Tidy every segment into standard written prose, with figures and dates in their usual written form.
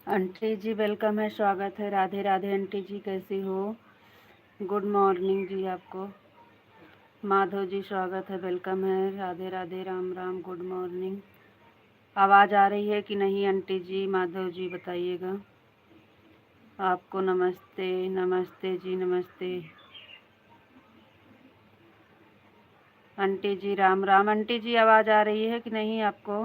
Aunty जी welcome है, स्वागत है। राधे राधे आंटी जी, कैसी हो? गुड मॉर्निंग जी आपको। माधव जी स्वागत है, वेलकम है। Radhe Radhe, Ram Ram, good morning. आवाज़ आ रही है कि नहीं आंटी जी? माधव जी बताइएगा। आपको नमस्ते। नमस्ते जी, नमस्ते आंटी जी, राम राम। आंटी जी आवाज़ आ रही है कि नहीं आपको?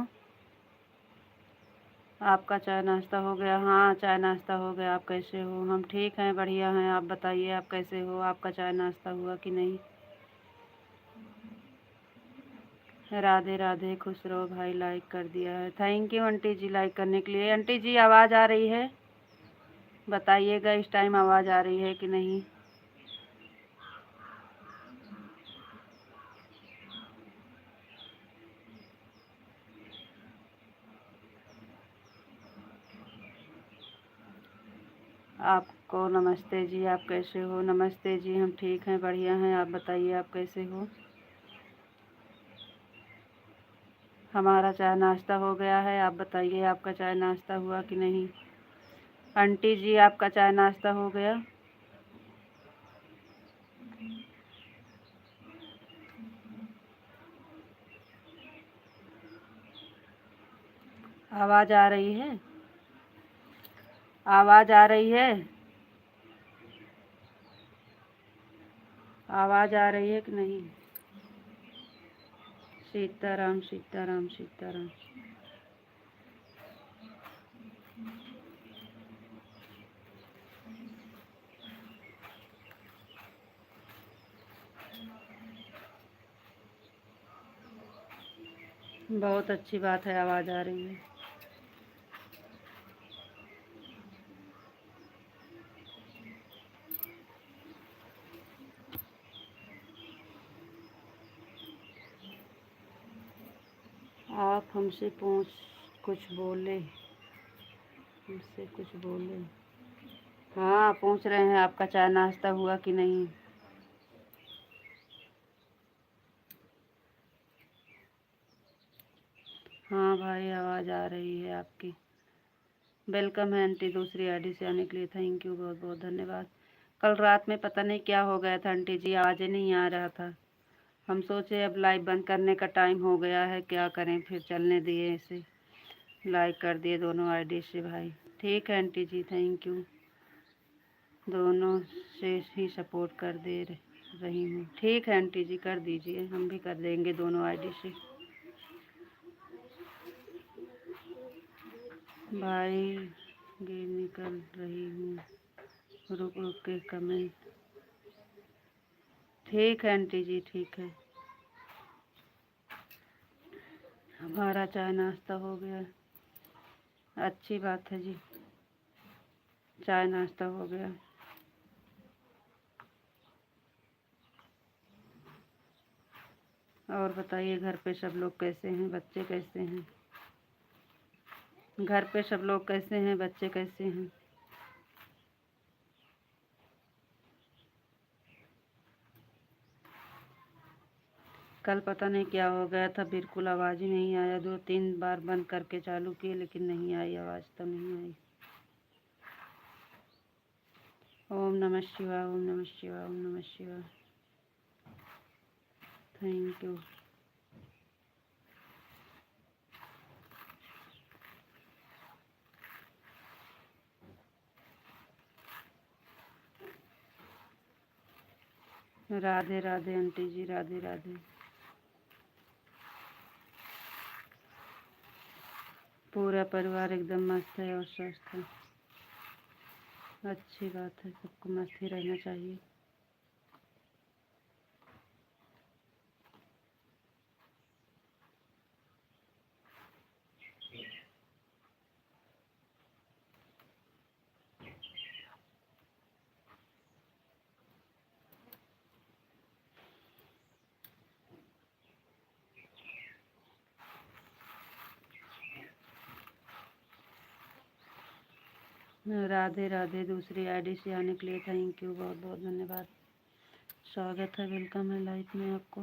आपका चाय नाश्ता हो गया? हाँ, चाय नाश्ता हो गया। आप कैसे हो? हम ठीक हैं, बढ़िया हैं। आप बताइए, आप कैसे हो? आपका चाय नाश्ता हुआ कि नहीं? राधे राधे, खुश रहो भाई। लाइक कर दिया है, thank you aunty ji like करने के लिए। आंटी जी आवाज़ आ रही है? बताइएगा इस टाइम आवाज़ आ रही है कि नहीं। आपको नमस्ते जी, आप कैसे हो? नमस्ते जी, हम ठीक हैं, बढ़िया हैं। आप बताइए, आप कैसे हो? हमारा चाय नाश्ता हो गया है। आप बताइए, आपका चाय नाश्ता हुआ कि नहीं? आंटी जी आपका चाय नाश्ता हो गया? आवाज़ आ रही है? आवाज़ आ रही है? आवाज़ आ रही है कि नहीं? सीताराम सीताराम सीताराम। बहुत अच्छी बात है, आवाज़ आ रही है। आप हमसे कुछ बोले, हमसे कुछ बोले। हाँ, पूछ रहे हैं आपका चाय नाश्ता हुआ कि नहीं। हाँ भाई, आवाज़ आ रही है आपकी। वेलकम है आंटी, दूसरी आईडी से आने के लिए थैंक यू, बहुत बहुत धन्यवाद। कल रात में पता नहीं क्या हो गया था आंटी जी, आवाज़ नहीं आ रहा था। हम सोचे अब लाइव बंद करने का टाइम हो गया है, क्या करें, फिर चलने दिए इसे। लाइक कर दिए दोनों आईडी से भाई। ठीक है आंटी जी, थैंक यू। दोनों से ही सपोर्ट कर दे रही हूँ। ठीक है आंटी जी, कर दीजिए, हम भी कर देंगे दोनों आईडी से। भाई गेम निकल रही हूँ, रुक रुक के कमेंट। ठीक है आंटी जी, ठीक है। हमारा चाय नाश्ता हो गया, अच्छी बात है जी। चाय नाश्ता हो गया। और बताइए, घर पे सब लोग कैसे हैं? बच्चे कैसे हैं? घर पे सब लोग कैसे हैं? बच्चे कैसे हैं? कल पता नहीं क्या हो गया था, बिल्कुल आवाज़ ही नहीं आया। 2-3 बार बंद करके चालू किए लेकिन नहीं आई, आवाज़ तो नहीं आई। ओम नमः शिवाय, ओम नमः शिवाय, ओम नमः शिवाय। Thank you. Radhe Radhe aunty ji, Radhe Radhe. पूरा परिवार एकदम मस्त है और स्वस्थ है। अच्छी बात है, सबको मस्त ही रहना चाहिए। राधे राधे, दूसरी आईडी से आने के लिए थैंक यू, बहुत बहुत धन्यवाद। स्वागत है, वेलकम है लाइफ में आपको।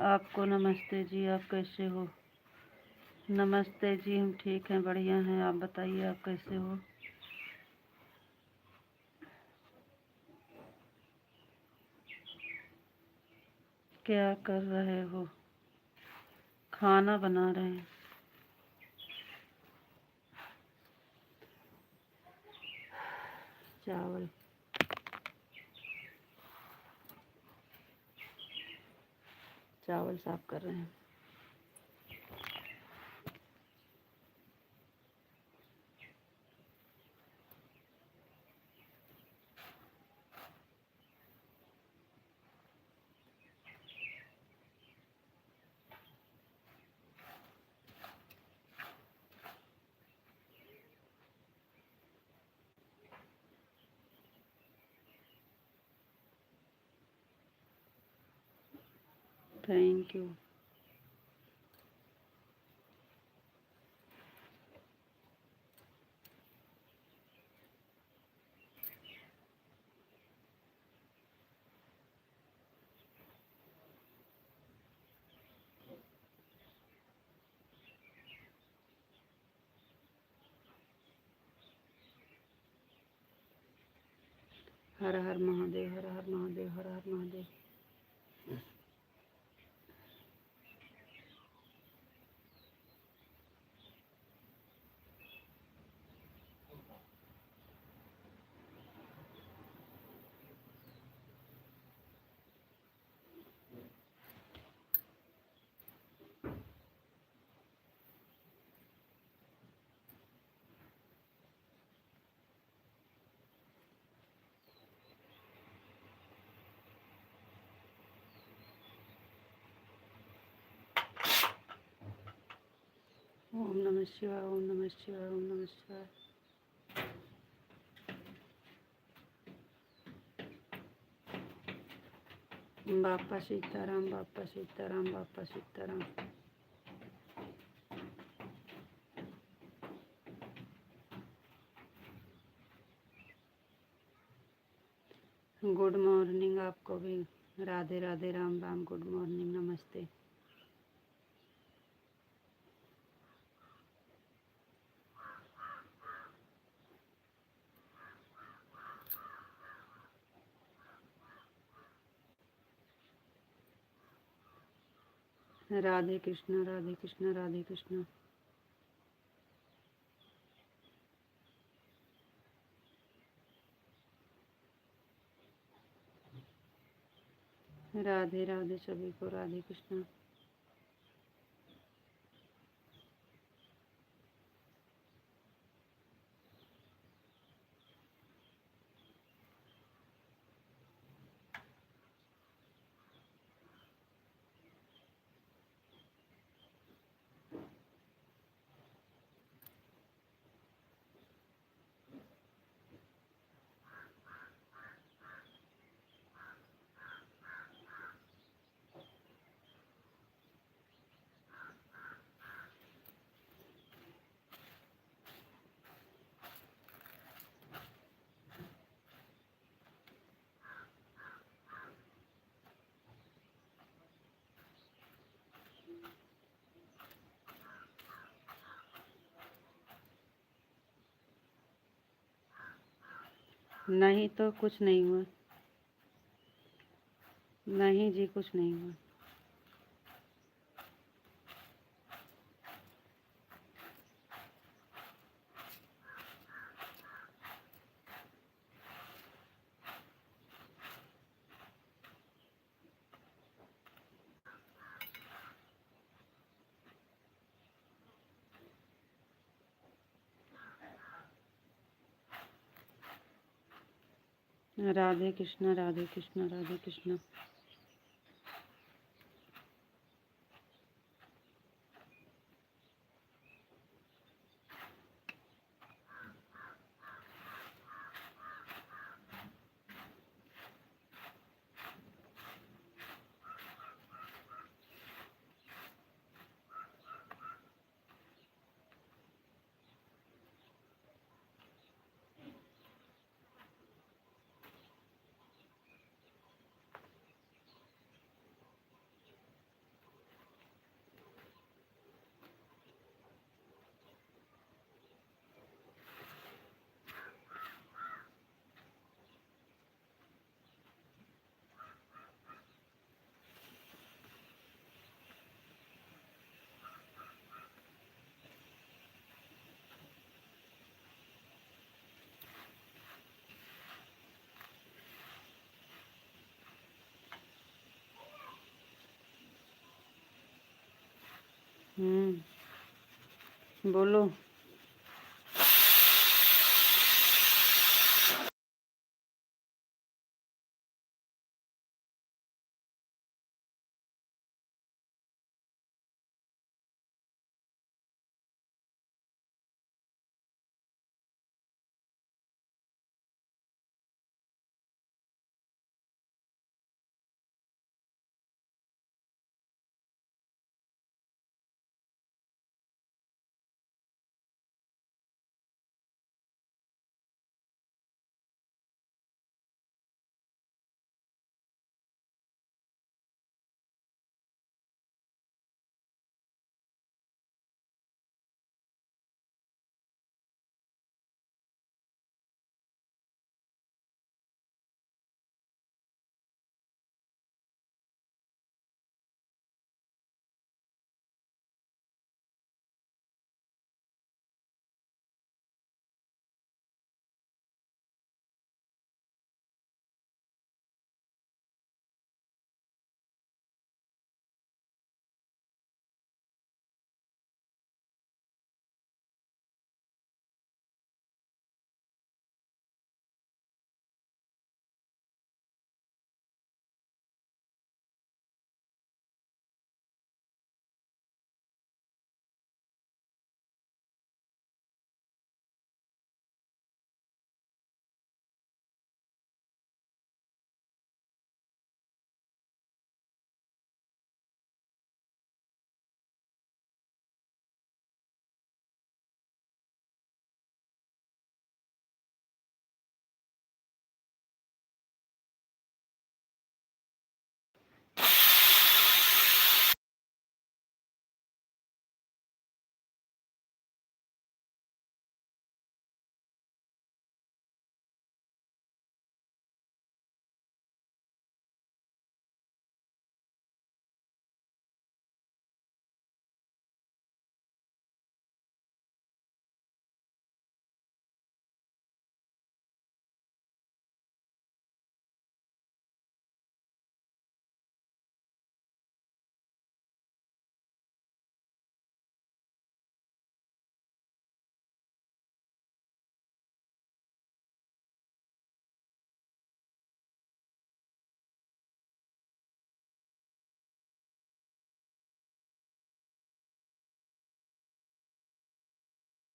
आपको नमस्ते जी, आप कैसे हो? नमस्ते जी, हम ठीक हैं, बढ़िया हैं। आप बताइए, आप कैसे हो? क्या कर रहे हो? खाना बना रहे हैं। चावल चावल साफ कर रहे हैं। Thank you. हर हर महादेव, हर हर महादेव, हर हर महादेव। ओम नमः शिवाय, ओम नमः शिवाय, ओम नमः शिवाय। बापा सीताराम, बापा सीताराम, बापा सीताराम। गुड मॉर्निंग आपको भी। राधे राधे, राम राम, गुड मॉर्निंग, नमस्ते। राधे कृष्ण, राधे कृष्ण, राधे कृष्ण। राधे राधे सभी को, राधे कृष्ण। नहीं तो कुछ नहीं हुआ। नहीं जी, कुछ नहीं हुआ। राधे कृष्ण, राधे कृष्ण, राधे कृष्ण। बोलो।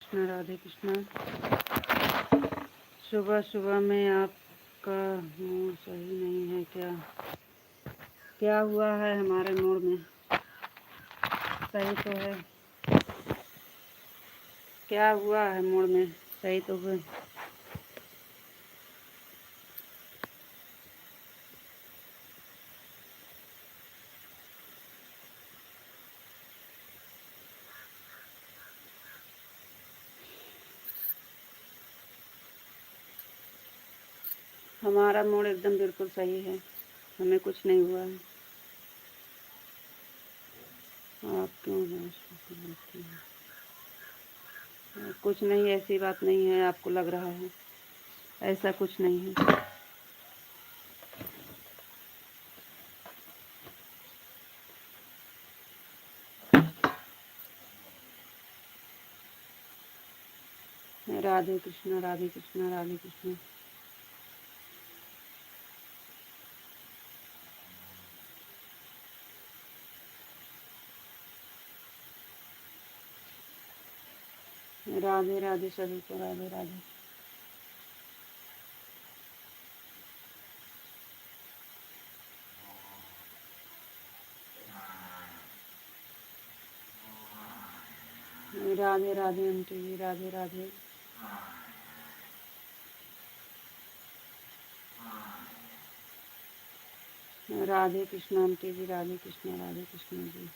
कृष्णा, राधे कृष्णा। सुबह सुबह में आपका मूड सही नहीं है क्या? क्या हुआ है हमारे मूड में? सही तो है। क्या हुआ है मूड में? सही तो है। हमारा मूड एकदम बिल्कुल सही है, हमें कुछ नहीं हुआ है। आप क्यों बोलती हैं? कुछ नहीं, ऐसी बात नहीं है आपको लग रहा है, ऐसा कुछ नहीं है। राधे कृष्णा, राधे कृष्णा, राधे कृष्णा। राधे राधे सभी को, राधे राधे। राधे राधे आंटी जी, राधे राधे। राधे कृष्णा आंटी जी, राधे कृष्णा, राधे कृष्णा जी।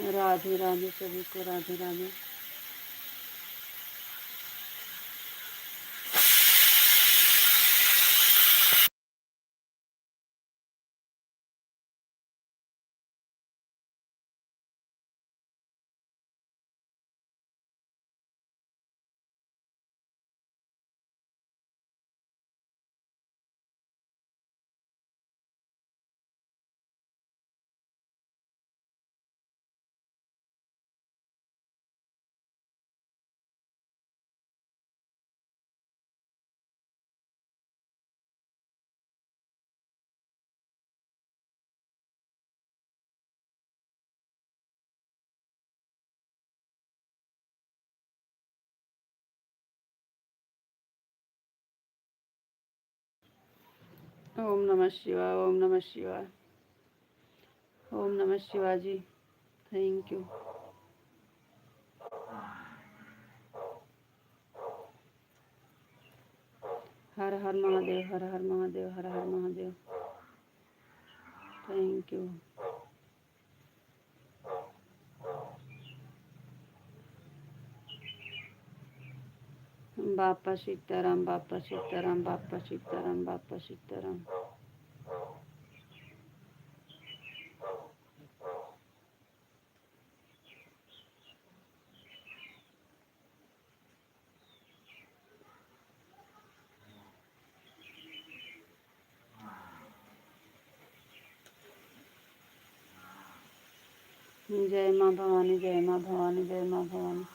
राधे राधे सभी को, राधे राधे। ओम नमः शिवाय, ओम नमः शिवाय, ओम नमः शिवाय जी, थैंक यू। हर हर महादेव, हर हर महादेव, हर हर महादेव, थैंक यू। बापा सीताराम, बापा सीताराम, बापा सीताराम, बापा सीताराम। जय माँ भवानी, जय माँ भवानी, जय माँ भवानी।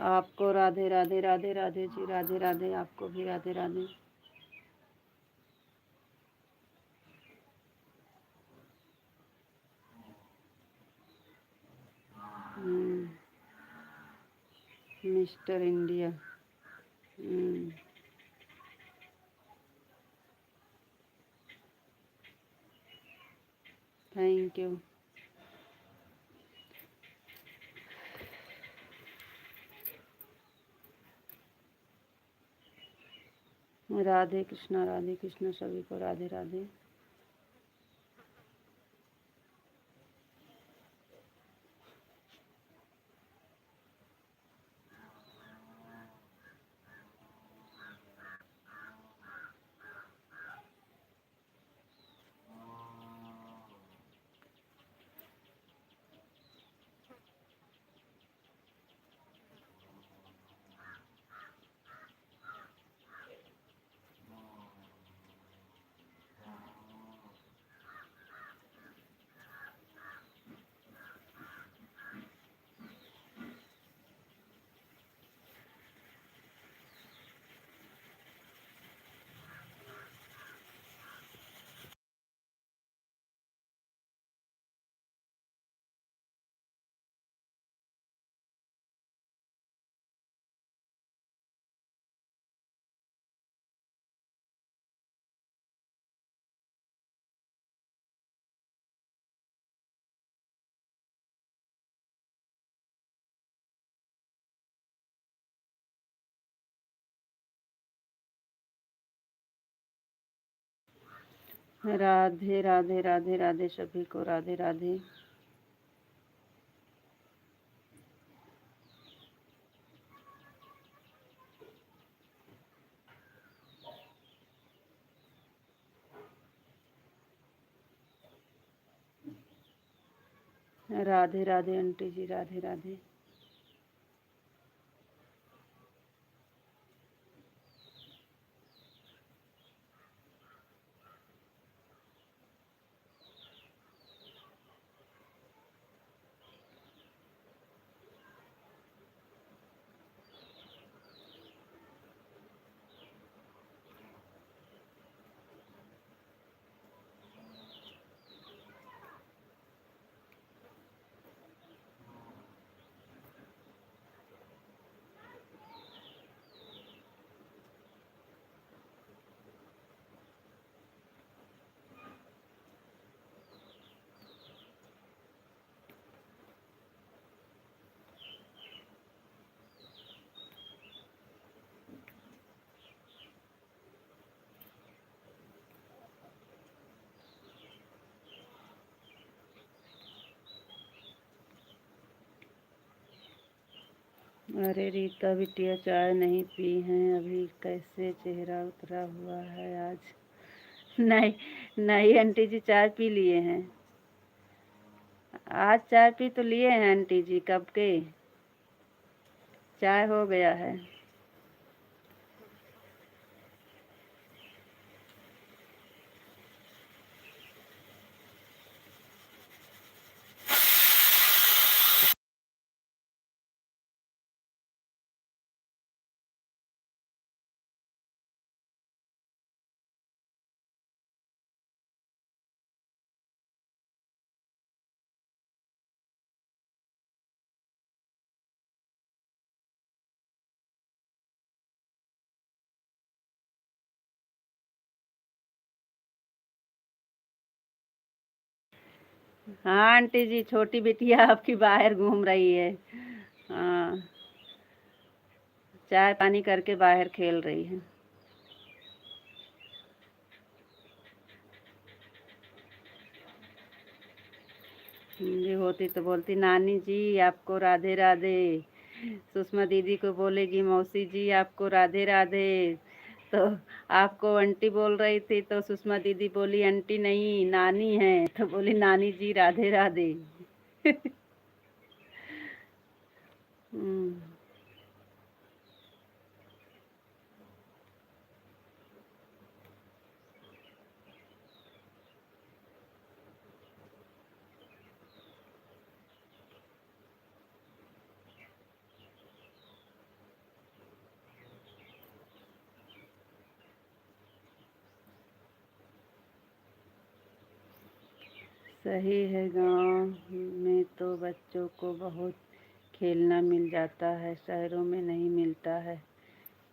आपको राधे राधे, राधे राधे जी, राधे राधे, आपको भी Radhe Radhe. Mister India. Thank you. Radhe Krishna सभी को राधे राधे। राधे राधे, राधे राधे, सभी को राधे राधे। राधे राधे आंटी जी, राधे राधे। अरे रीता बिटिया, चाय नहीं पी हैं अभी, कैसे चेहरा उतरा हुआ है आज। नहीं नहीं आंटी जी, चाय पी लिए हैं। आज चाय पी तो लिए हैं आंटी जी, कब के चाय हो गया है। हाँ आंटी जी, छोटी बिटिया आपकी बाहर घूम रही है। हाँ, चाय पानी करके बाहर खेल रही है। जी होती तो बोलती नानी जी आपको राधे राधे। सुषमा दीदी को बोलेगी मौसी जी आपको राधे राधे। तो आपको आंटी बोल रही थी तो सुषमा दीदी बोली आंटी नहीं नानी है, तो बोली नानी जी राधे राधे। हम्म, सही है। गांव में तो बच्चों को बहुत खेलना मिल जाता है, शहरों में नहीं मिलता है।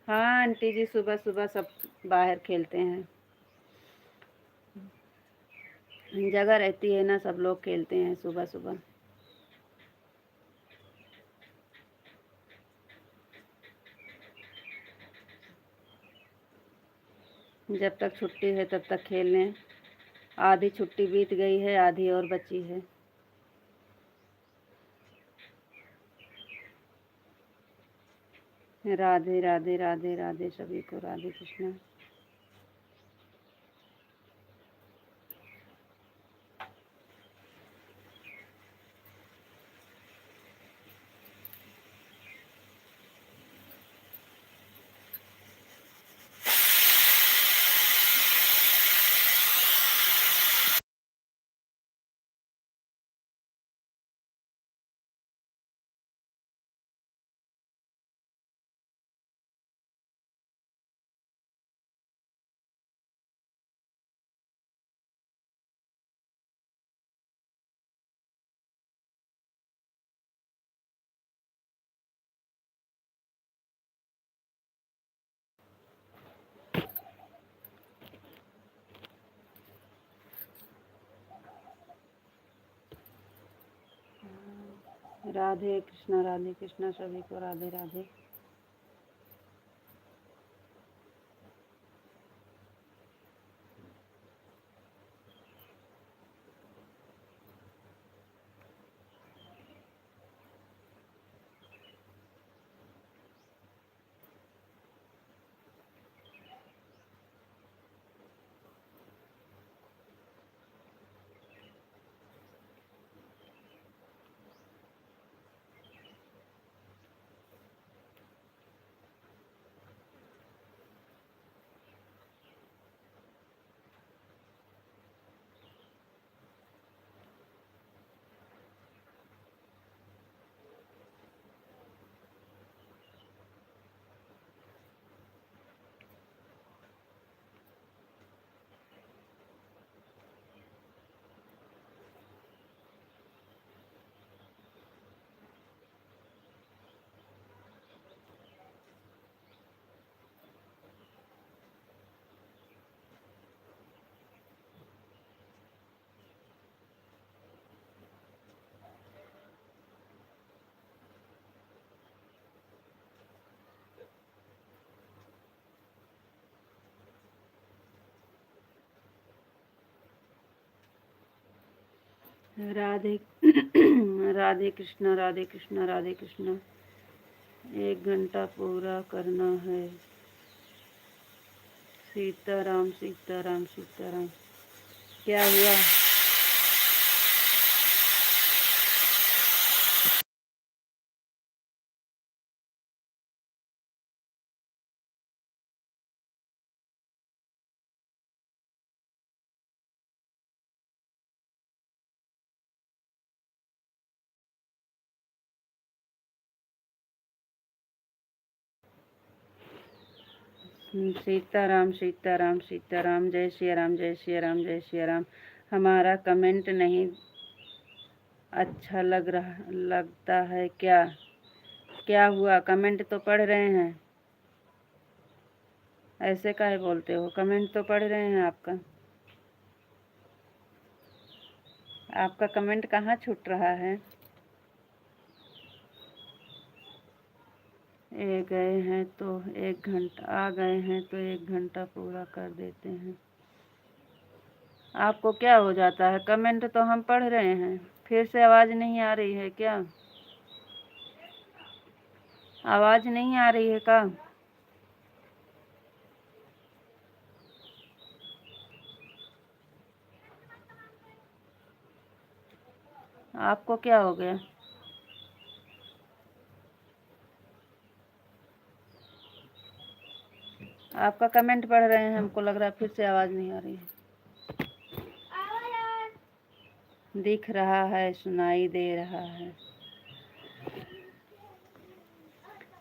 हाँ आंटी जी, सुबह सुबह सब बाहर खेलते हैं, जगह रहती है ना, सब लोग खेलते हैं सुबह सुबह। जब तक छुट्टी है तब तक खेल लें। आधी छुट्टी बीत गई है, आधी और बची है। राधे राधे राधे राधे सभी को, राधे कृष्णा। राधे कृष्णा सभी को, राधे राधे। राधे राधे कृष्णा, राधे कृष्णा, राधे कृष्णा। 1 घंटा पूरा करना है। सीताराम सीताराम सीताराम। क्या हुआ? सीताराम सीताराम सीताराम। जय श्री राम, जय श्री राम, जय श्री राम। हमारा कमेंट नहीं अच्छा लगता है क्या? क्या हुआ? कमेंट तो पढ़ रहे हैं। ऐसे काहे बोलते हो? कमेंट तो पढ़ रहे हैं आपका। आपका कमेंट कहाँ छूट रहा है। ये गए हैं तो 1 घंटा, आ गए हैं तो 1 घंटा पूरा कर देते हैं। आपको क्या हो जाता है? कमेंट तो हम पढ़ रहे हैं, फिर से आवाज़ नहीं आ रही है क्या? आवाज़ नहीं आ रही है क्या? आपको क्या हो गया? आपका कमेंट पढ़ रहे हैं, हमको लग रहा है फिर से आवाज़ नहीं आ रही है। दिख रहा है, सुनाई दे रहा है,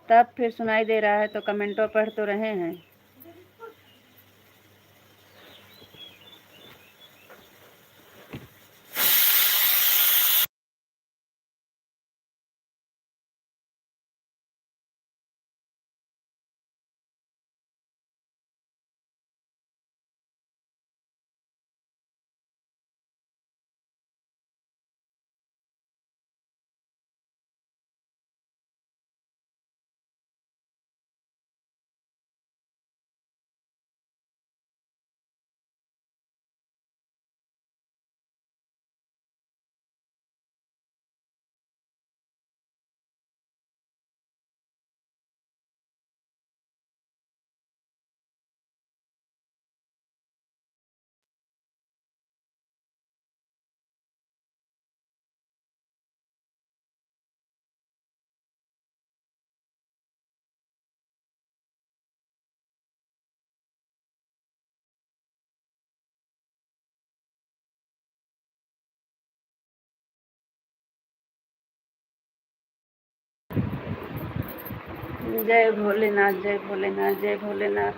तब फिर सुनाई दे रहा है तो कमेंटों पढ़ तो रहे हैं। जय भोलेनाथ, जय भोलेनाथ, जय भोलेनाथ।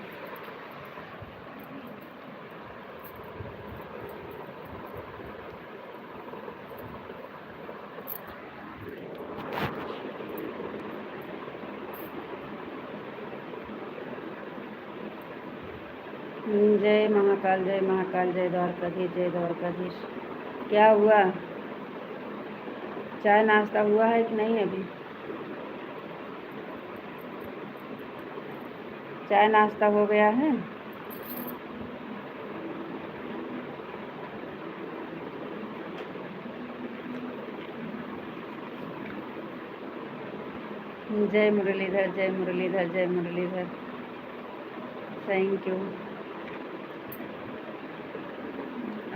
जय महाकाल, जय महाकाल, जय द्वारकाधीश, जय द्वारकाधीश। क्या हुआ? चाय नाश्ता हुआ है कि नहीं अभी? चाय नाश्ता हो गया है? जय मुरलीधर, जय मुरलीधर, जय मुरलीधर। Thank you.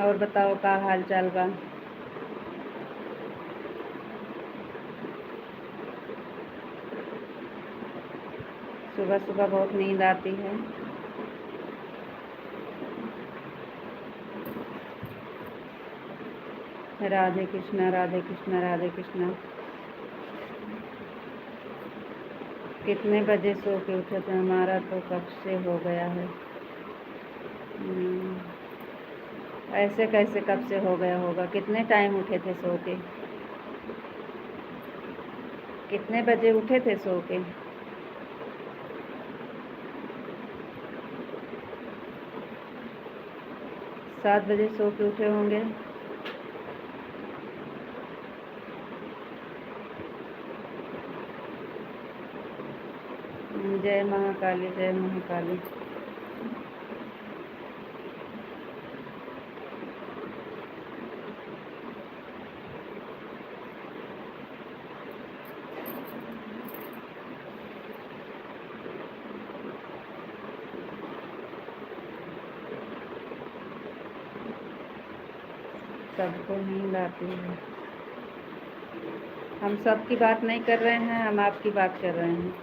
और बताओ का हाल चाल बा? सुबह सुबह बहुत नींद आती है। राधे कृष्णा, राधे कृष्णा, राधे कृष्णा। कितने बजे सो के उठे थे? हमारा तो कब से हो गया है। ऐसे कैसे कब से हो गया होगा? कितने टाइम उठे थे सो के? कितने बजे उठे थे सो के? 7 बजे सो के उठे होंगे। जय महाकाली, जय महाकाली। सबको नींद आती है। हम सबकी बात नहीं कर रहे हैं, हम आपकी बात कर रहे हैं।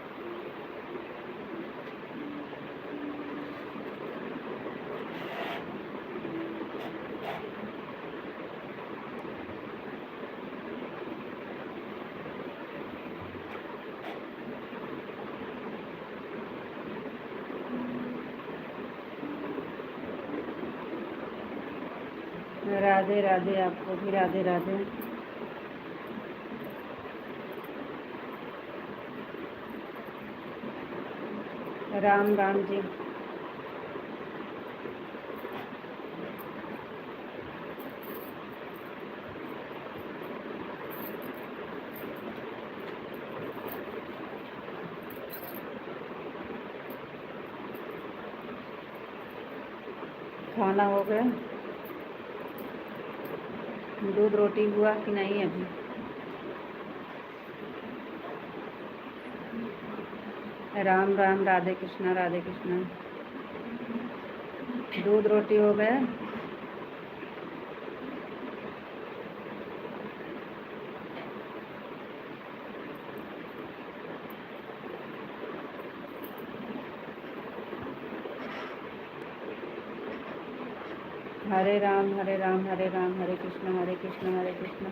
राधे राधे, आपको भी राधे राधे। राम राम जी। खाना हो गया? दूध रोटी हुआ कि नहीं अभी? राम राम, राधे कृष्णा राधे कृष्णा। दूध रोटी हो गया? हरे राम हरे राम हरे राम, हरे कृष्ण हरे कृष्ण हरे कृष्ण।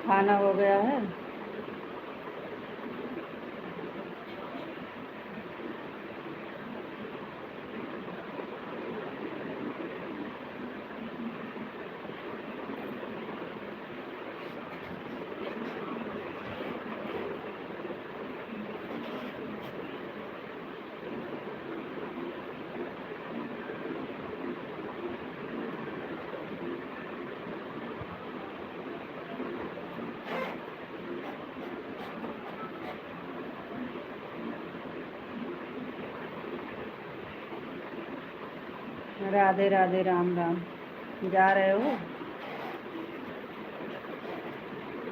खाना हो गया है? राधे राधे, राम राम। जा रहे हो?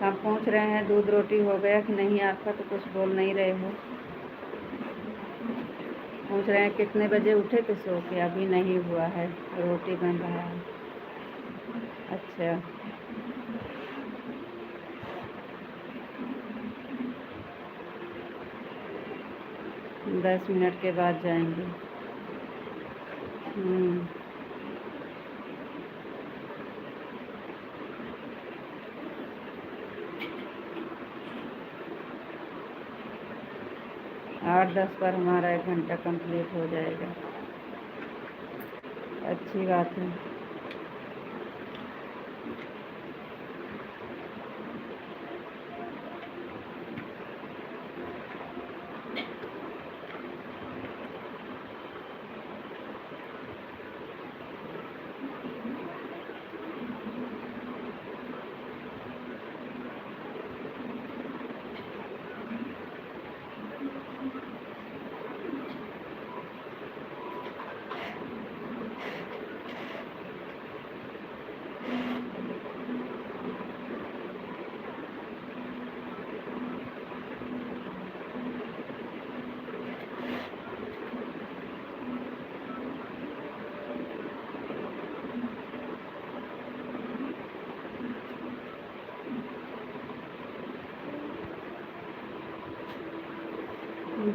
हम पूछ रहे हैं दूध रोटी हो गया कि नहीं आपका, तो कुछ बोल नहीं रहे हो। पूछ रहे हैं कितने बजे उठे थे सो के? अभी नहीं हुआ है, रोटी बन रहा है। अच्छा, 10 मिनट के बाद जाएंगे। 8-10 पर हमारा 1 घंटा कंप्लीट हो जाएगा। अच्छी बात है।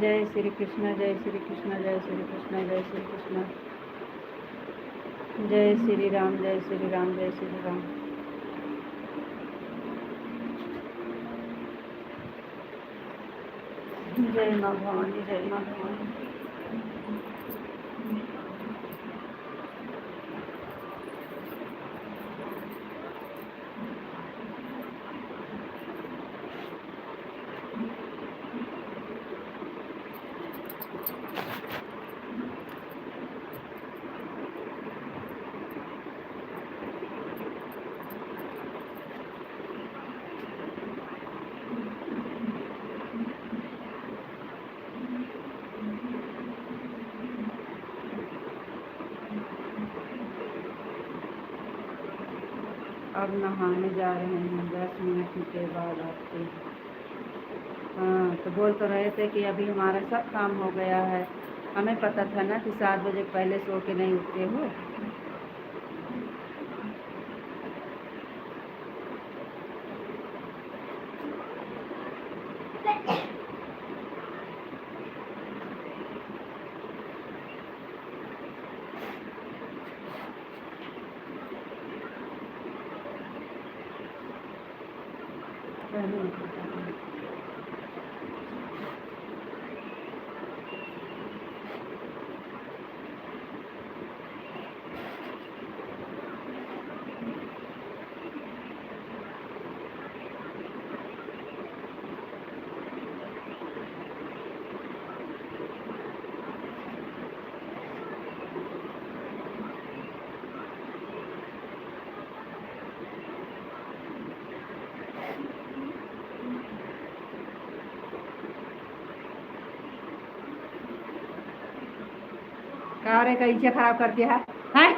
जय श्री कृष्ण, जय श्री कृष्ण, जय श्री कृष्ण, जय श्री कृष्ण। जय श्री राम, जय श्री राम, जय श्री राम। जय माँ भवानी, जय माँ भवानी। अब नहाने जा रहे हैं 10 मिनट के बाद आपके। हाँ, तो बोल तो रहे थे कि अभी हमारा सब काम हो गया है। हमें पता था ना कि 7 बजे पहले सो के नहीं उठते हो। अरे कैसे खराब करती है हैं?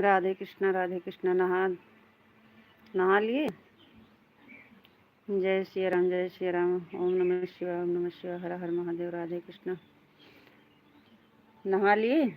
राधे कृष्णा। नहा नहा लिए। जय श्री राम, जय श्री राम। ओम नमः शिवाय, ओम नमः शिवाय। हर हर महादेव। राधे कृष्णा। नहा लिए।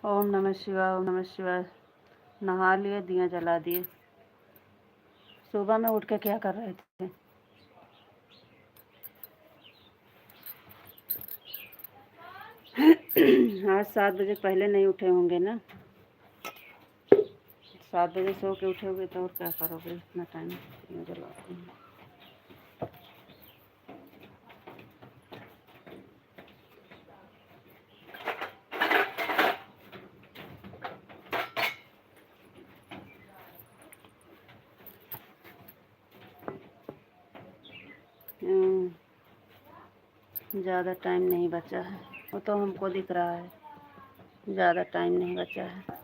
ओम नमः शिवाय, ओम नमः शिवाय। नहा लिए, दिया जला दिए। सुबह में उठ के क्या कर रहे थे? आज 7 बजे पहले नहीं उठे होंगे ना। 7 बजे सो के उठोगे तो और क्या करोगे इतना टाइम? दिया जलाते हैं। ज़्यादा टाइम नहीं बचा है, वो तो हमको दिख रहा है। ज़्यादा टाइम नहीं बचा है।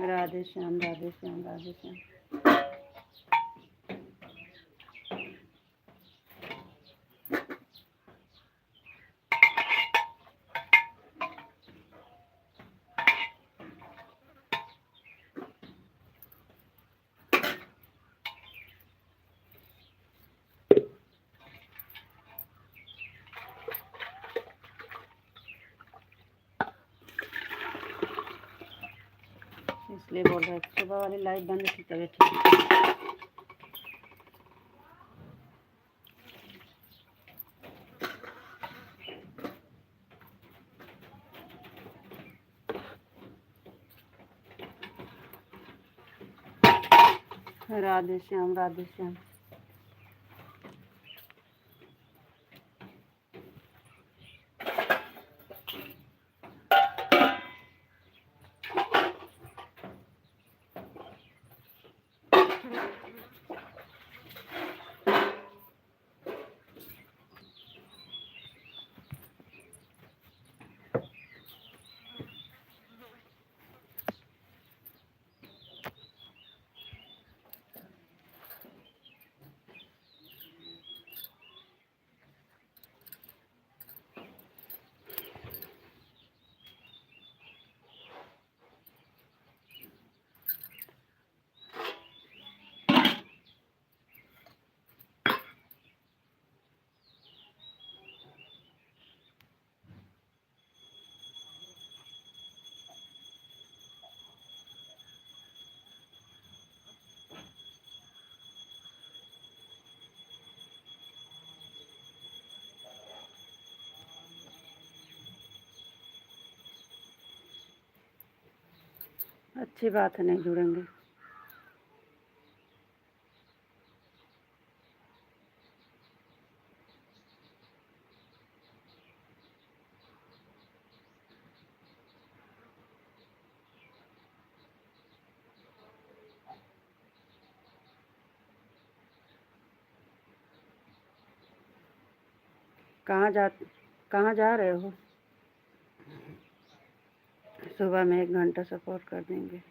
राधे श्याम, राधे श्याम, राधे श्याम। इसलिए बोल रहे थे सुबह वाली लाइट बंद की तबीयत ठीक। राधे श्याम, राधे श्याम। अच्छी बात है, नहीं जुड़ेंगे। कहाँ जा रहे हो? सुबह में 1 घंटा सपोर्ट कर देंगे।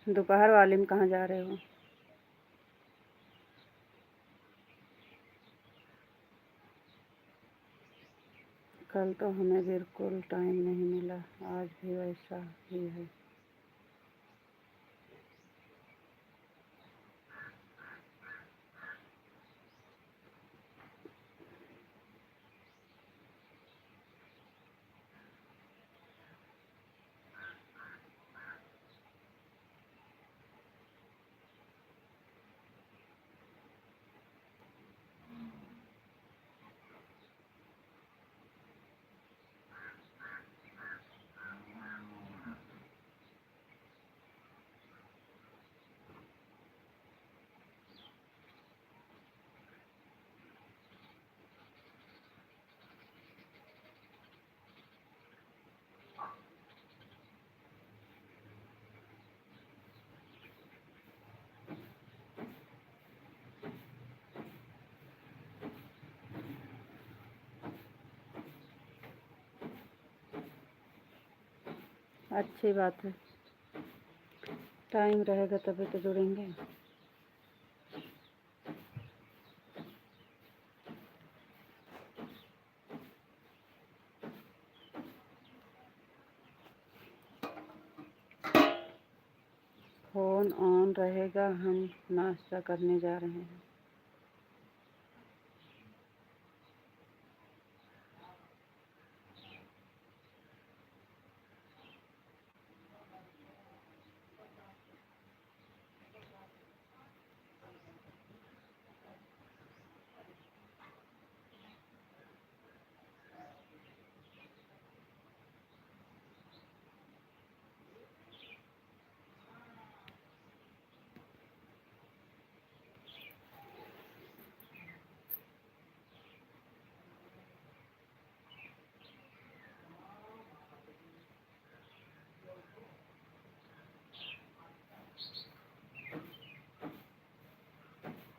दोपहर वाले में कहाँ जा रहे हो? कल तो हमें बिल्कुल टाइम नहीं मिला, आज भी वैसा ही है। अच्छी बात है, टाइम रहेगा तभी तो जुड़ेंगे। फ़ोन ऑन रहेगा, हम नाश्ता करने जा रहे हैं।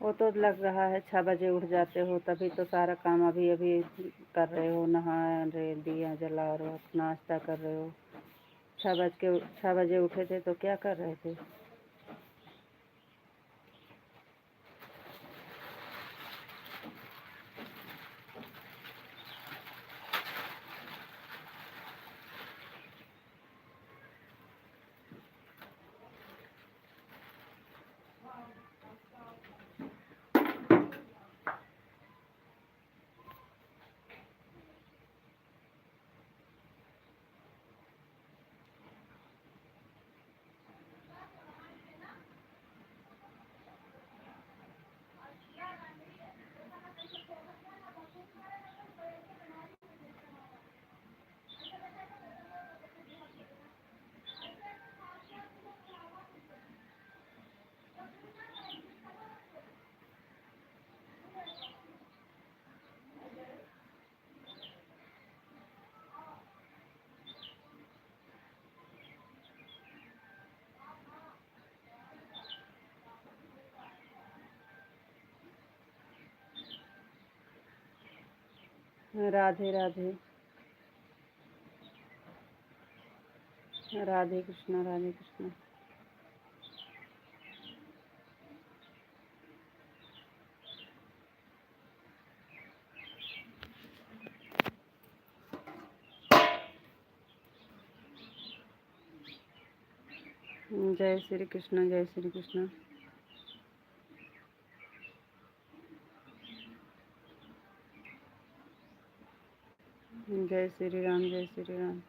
वो तो लग रहा है 6 बजे उठ जाते हो, तभी तो सारा काम अभी अभी कर रहे हो, नहा रहे, दिया जला रहे हो, नाश्ता कर रहे हो। 6 बजे उठे थे तो क्या कर रहे थे? राधे राधे। राधे कृष्णा राधे कृष्णा। जय श्री कृष्ण जय श्री कृष्ण। जय श्री राम जय श्री राम।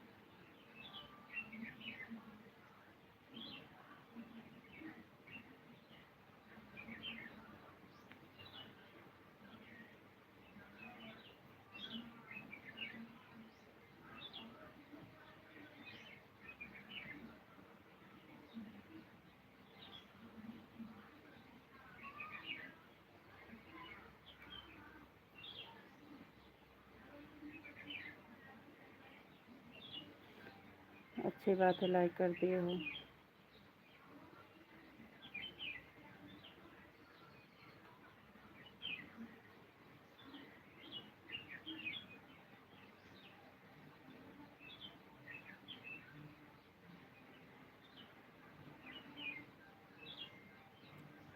अच्छी बात है, लाइक कर दिए हो।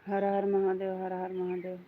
हर हर महादेव हर हर महादेव।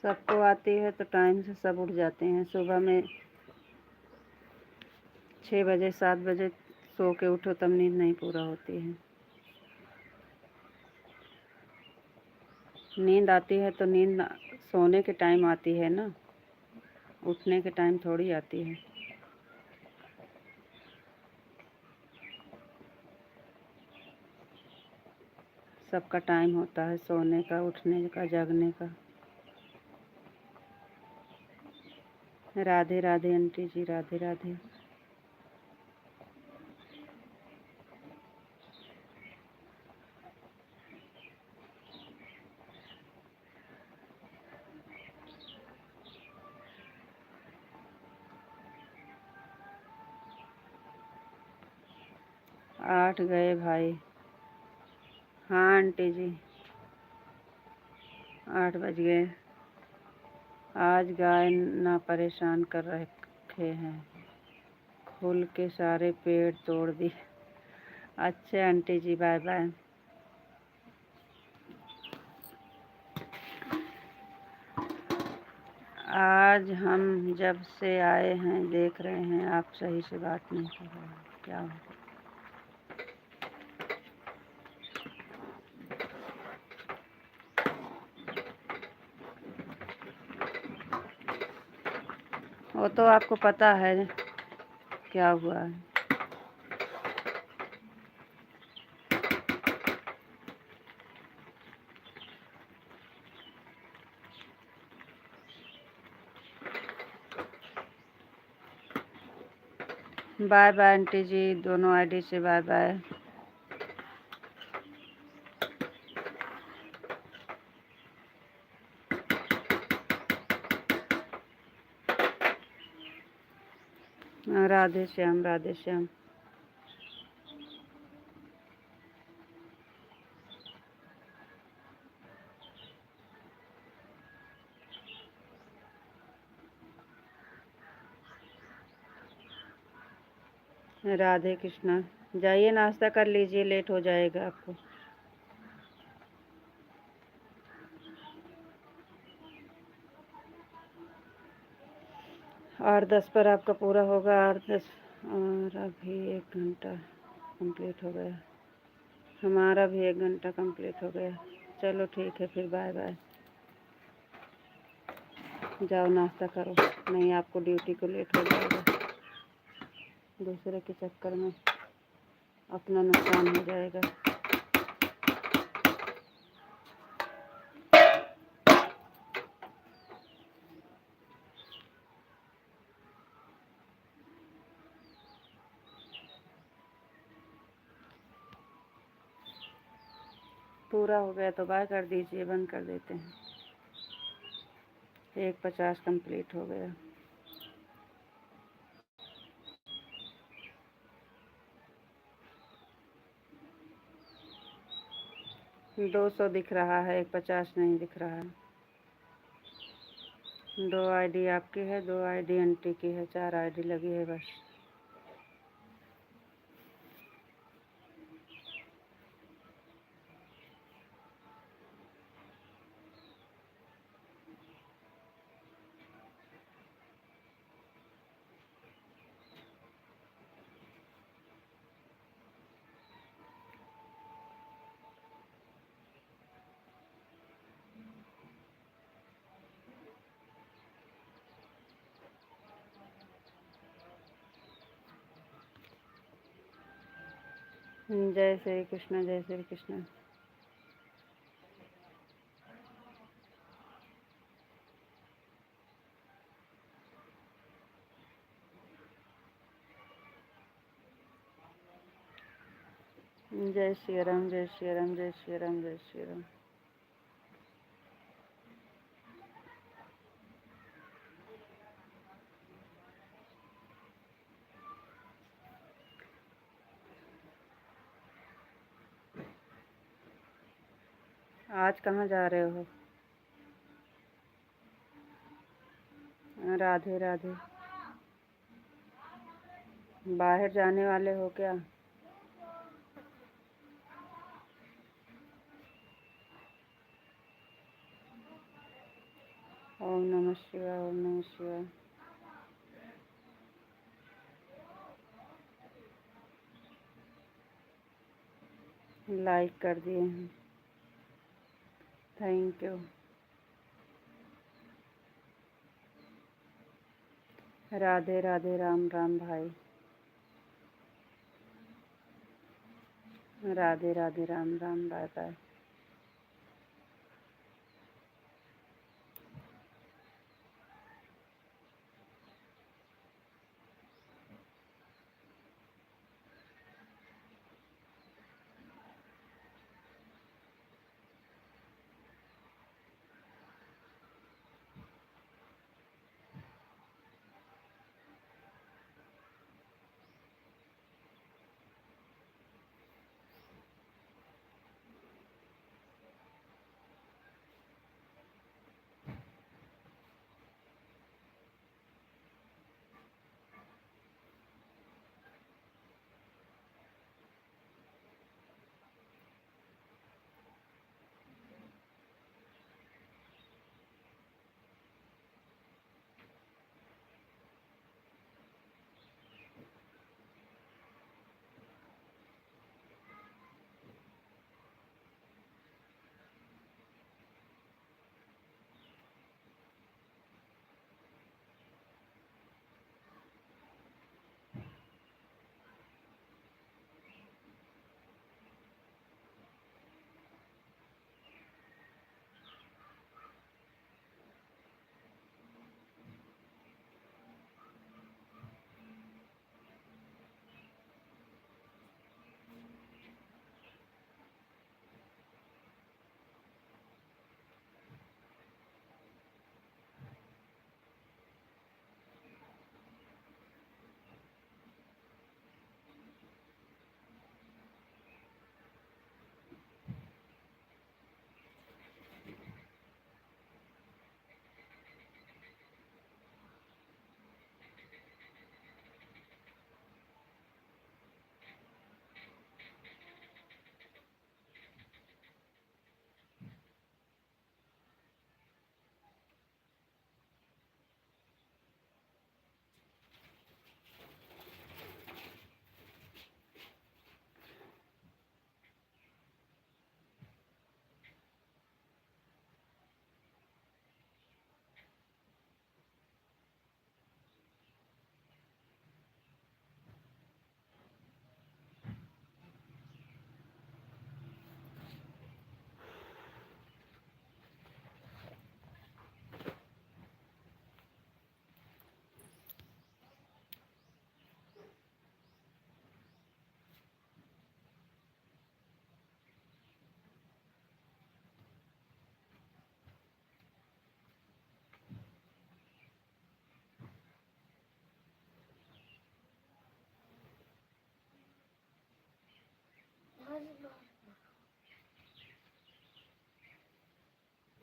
सबको आती है तो टाइम से सब उठ जाते हैं। सुबह में 6 बजे 7 बजे सो के उठो तब नींद नहीं पूरा होती है। नींद आती है तो नींद सोने के टाइम आती है ना, उठने के टाइम थोड़ी आती है। सबका टाइम होता है सोने का, उठने का, जागने का। राधे राधे आंटी जी राधे राधे। 8 गए भाई। हाँ आंटी जी 8 बज गए। आज गाय ना परेशान कर रखे हैं, खुल के सारे पेड़ तोड़ दिए। अच्छा आंटी जी बाय बाय। आज हम जब से आए हैं देख रहे हैं आप सही से बात नहीं कर रहे हैं, क्या हो? वो तो आपको पता है क्या हुआ है। बाय बाय आंटी जी, दोनों आईडी से बाय बाय। राधे श्याम राधे श्याम। राधे कृष्णा। जाइए नाश्ता कर लीजिए, लेट हो जाएगा आपको। 8-10 पर आपका पूरा होगा। 8-10 और अभी 1 घंटा कंप्लीट हो गया। हमारा भी 1 घंटा कंप्लीट हो गया। चलो ठीक है फिर, बाय बाय। जाओ नाश्ता करो, नहीं आपको ड्यूटी को लेट हो जाएगा। दूसरे के चक्कर में अपना नुकसान हो जाएगा। पूरा हो गया तो बाय कर दीजिए, बंद कर देते हैं। 1:50 कंप्लीट हो गया। दो 200 दिख रहा है, 1:50 नहीं दिख रहा है। 2 आईडी आपकी है, 2 आईडी आंटी की है, 4 आईडी लगी है बस। जय श्री कृष्ण, जय श्री कृष्ण। जय श्री राम, जय श्री राम, जय श्री राम, जय श्री राम। आज कहाँ जा रहे हो? राधे राधे। बाहर जाने वाले हो क्या? ओम नमः शिवाय, ओम नमः शिवाय। लाइक कर दिए हैं, थैंक यू। राधे राधे, राम राम भाई। Radhe Radhe, Ram Ram, bye bye.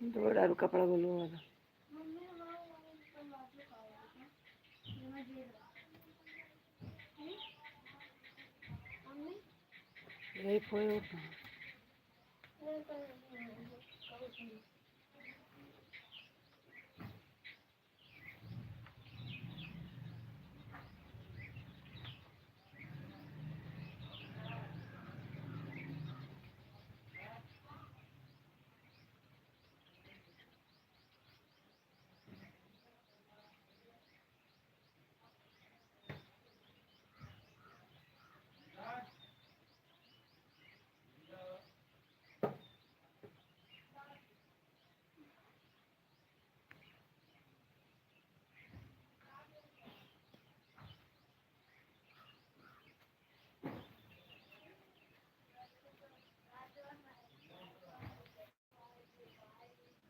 थोड़ा भी कपड़ा बोलो वाला यही फोए